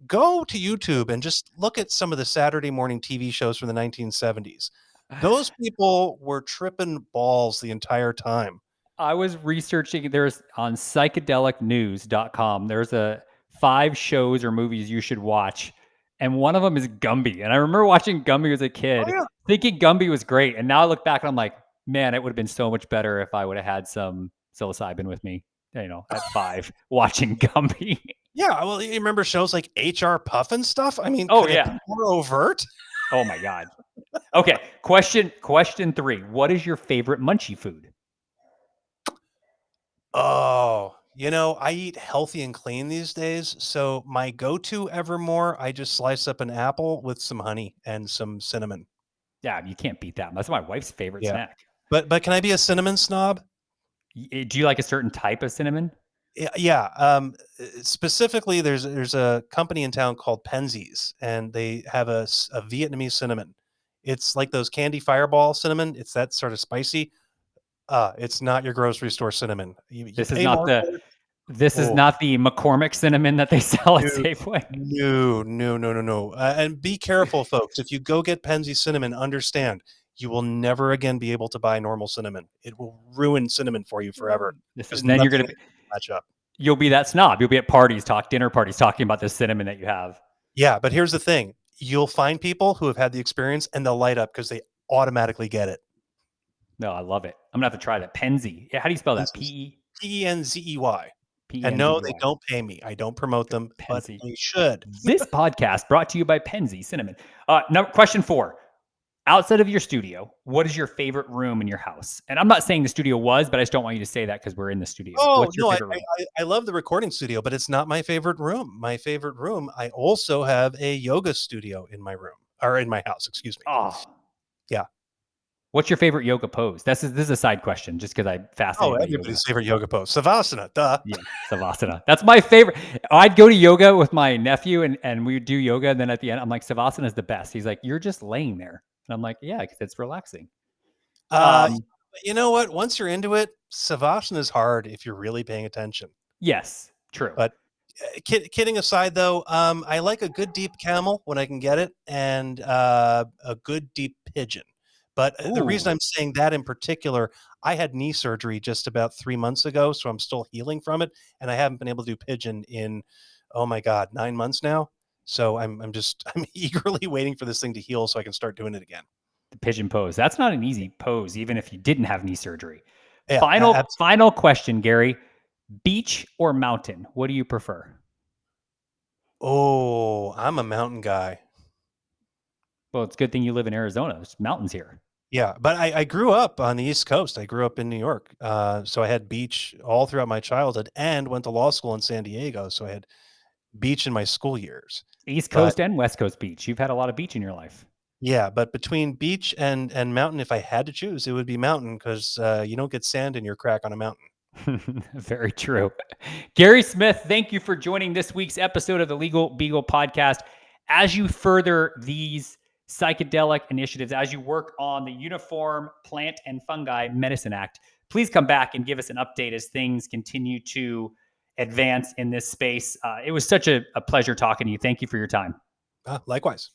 go to YouTube and just look at some of the Saturday morning TV shows from the 1970s. Those people were tripping balls the entire time. I was researching, there's on psychedelicnews.com, there's a 5 shows or movies you should watch. And one of them is Gumby. And I remember watching Gumby as a Oh kid, yeah. thinking Gumby was great. And now I look back and I'm like, man, it would have been so much better if I would have had some psilocybin with me, at 5 watching Gumby. Yeah, well, you remember shows like HR Puff and stuff? I mean, Oh could it yeah. be more overt? Oh my God. Okay. Question 3. What is your favorite Munchie food? Oh, I eat healthy and clean these days. So my go-to Evermore, I just slice up an apple with some honey and some cinnamon. Yeah, you can't beat that. That's my wife's favorite Yeah. snack. But can I be a cinnamon snob? Do you like a certain type of cinnamon? Yeah, yeah. Specifically, there's a company in town called Penzies, and they have a Vietnamese cinnamon. It's like those candy fireball cinnamon. It's that sort of spicy. It's not your grocery store cinnamon. You This is pay not more the for it. This is Oh, not the McCormick cinnamon that they sell at dude, Safeway. no. And be careful, folks. If you go get Penzi cinnamon, understand you will never again be able to buy normal cinnamon. It will ruin cinnamon for you forever because Then you're nothing gonna else will match up. you'll be that snob. You'll be at dinner parties talking about this cinnamon that you have. Yeah, but here's the thing. You'll find people who have had the experience and they'll light up because they automatically get it. No, I love it. I'm gonna have to try that. Penzi. Yeah, how do you spell that? Penzey. And no, they P-E-N-Z-E-Y. don't pay me. I don't promote them, but Penzi. they should. This podcast brought to you by Penzi Cinnamon. Question 4. Outside of your studio, what is your favorite room in your house? And I'm not saying the studio was, but I just don't want you to say that because we're in the studio. Oh, What's your no, favorite room? I love the recording studio, but it's not my favorite room. My favorite room, I also have a yoga studio in my room, or in my house, excuse me. Oh, Yeah. what's your favorite yoga pose? This is a side question, just because I'm Oh, fascinated by yoga. everybody's favorite yoga pose. Savasana, duh. Yeah, Savasana. That's my favorite. I'd go to yoga with my nephew and we would do yoga. And then at the end, I'm like, Savasana is the best. He's like, you're just laying there. And I'm like, yeah, because it's relaxing. Uh, you know what? Once you're into it, Savasana is hard if you're really paying attention. Yes, true. But kidding aside, though, I like a good deep camel when I can get it, and a good deep pigeon. But the reason Ooh. I'm saying that in particular, I had knee surgery just about 3 months ago, so I'm still healing from it, and I haven't been able to do pigeon in, oh my God, 9 months now. So I'm just I'm eagerly waiting for this thing to heal so I can start doing it again. The pigeon pose. That's not an easy pose, even if you didn't have knee surgery. Yeah, Final question, Gary. Beach or mountain? What do you prefer? oh, I'm a mountain guy. Well, it's a good thing you live in Arizona. There's mountains here. Yeah, but I grew up on the East Coast. I grew up in New York, so I had beach all throughout my childhood, and went to law school in San Diego, so I had beach in my school years. East But Coast and West Coast beach. You've had a lot of beach in your life. yeah, but between beach and mountain, if I had to choose, it would be mountain because you don't get sand in your crack on a mountain. Very true. Gary Smith, thank you for joining this week's episode of the Legal Beagle podcast. As you further these psychedelic initiatives, as you work on the Uniform Plant and Fungi Medicine Act, please come back and give us an update as things continue to advance in this space. It was such a pleasure talking to you. Thank you for your time. Likewise.